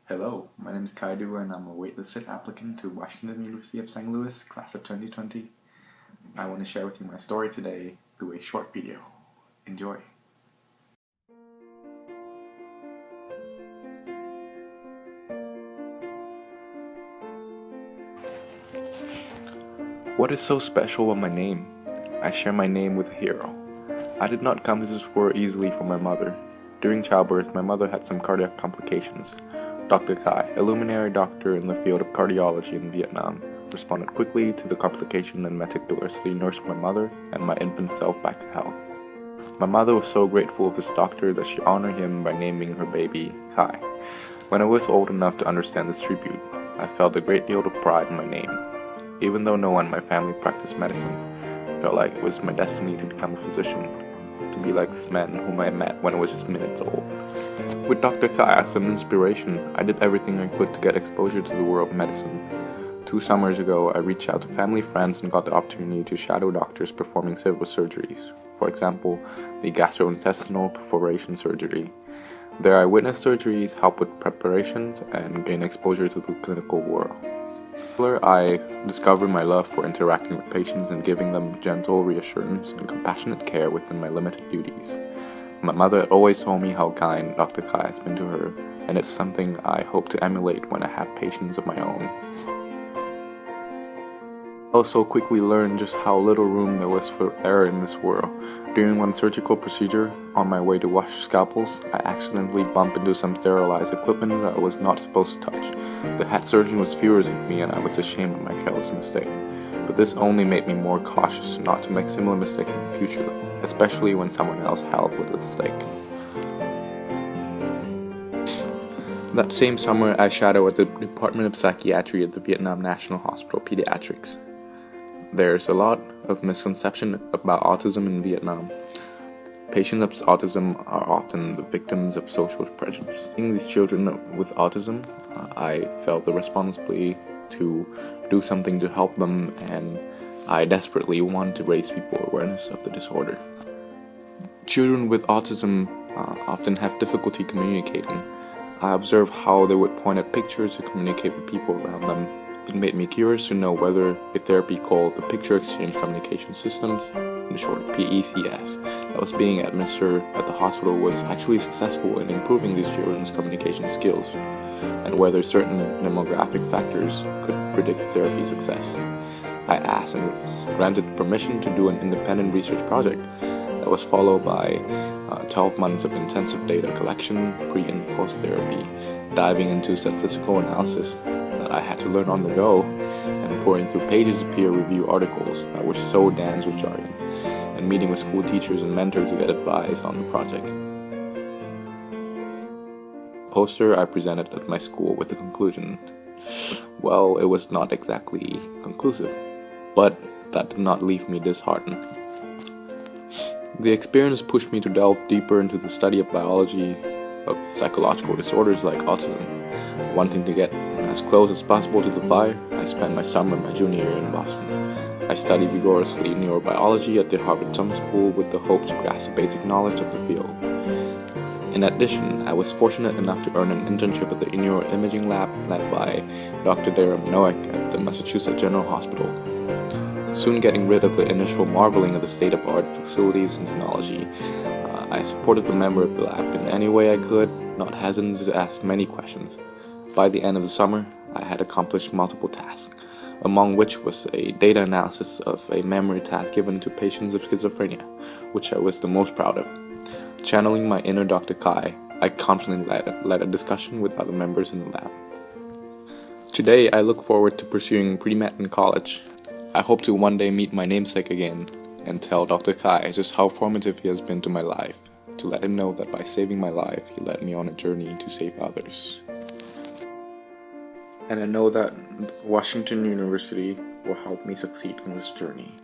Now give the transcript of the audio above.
Hello, my name is Kaidu and I'm a waitlisted applicant to Washington University of St. Louis, class of 2020. I want to share with you my story today through a short video. Enjoy! What is so special about my name? I share my name with a hero. I did not come to this world easily from my mother. During childbirth, my mother had some cardiac complications. Dr. Khai, a luminary doctor in the field of cardiology in Vietnam, responded quickly to the complication and meticulously nursed my mother and my infant self back to health. My mother was so grateful of this doctor that she honored him by naming her baby Khai. When I was old enough to understand this tribute, I felt a great deal of pride in my name. Even though no one in my family practiced medicine, I felt like it was my destiny to become a physician, to be like this man whom I met when I was just minutes old. With Dr. Khai as an inspiration, I did everything I could to get exposure to the world of medicine. 2 summers ago, I reached out to family friends and got the opportunity to shadow doctors performing several surgeries. For example, the gastrointestinal perforation surgery. There I witnessed surgeries, help with preparations, and gain exposure to the clinical world. I discovered my love for interacting with patients and giving them gentle reassurance and compassionate care within my limited duties. My mother had always told me how kind Dr. Khai has been to her, and it's something I hope to emulate when I have patients of my own. I also quickly learned just how little room there was for error in this world. During one surgical procedure, on my way to wash scalpels, I accidentally bumped into some sterilized equipment that I was not supposed to touch. The head surgeon was furious with me and I was ashamed of my careless mistake. But this only made me more cautious not to make similar mistakes in the future, especially when someone else helped with the mistake. That same summer, I shadowed at the Department of Psychiatry at the Vietnam National Hospital Pediatrics. There's a lot of misconception about autism in Vietnam. Patients with autism are often the victims of social prejudice. Seeing these children with autism, I felt the responsibility to do something to help them, and I desperately wanted to raise people's awareness of the disorder. Children with autism often have difficulty communicating. I observed how they would point at pictures to communicate with people around them. It made me curious to know whether a therapy called the Picture Exchange Communication Systems, in short PECS, that was being administered at the hospital was actually successful in improving these children's communication skills, and whether certain demographic factors could predict therapy success. I asked and granted permission to do an independent research project that was followed by 12 months of intensive data collection, pre- and post-therapy, diving into statistical analysis that I had to learn on the go, and pouring through pages of peer-review articles that were so dense with jargon, and meeting with school teachers and mentors to get advice on the project. The poster I presented at my school with the conclusion. Well, it was not exactly conclusive, but that did not leave me disheartened. The experience pushed me to delve deeper into the study of biology of psychological disorders like autism. Wanting to get as close as possible to the fire, I spent my summer my junior year in Boston. I studied vigorously neurobiology at the Harvard Summer School with the hope to grasp basic knowledge of the field. In addition, I was fortunate enough to earn an internship at the Neuroimaging Lab led by Dr. Darren Noack at the Massachusetts General Hospital. Soon getting rid of the initial marveling of the state-of-the-art facilities and technology, I supported the member of the lab in any way I could, not hesitant to ask many questions. By the end of the summer, I had accomplished multiple tasks, among which was a data analysis of a memory task given to patients of schizophrenia, which I was the most proud of. Channeling my inner Dr. Khai, I confidently led a discussion with other members in the lab. Today, I look forward to pursuing pre-med in college. I hope to one day meet my namesake again and tell Dr. Khai just how formative he has been to my life, to let him know that by saving my life, he led me on a journey to save others. And I know that Washington University will help me succeed in this journey.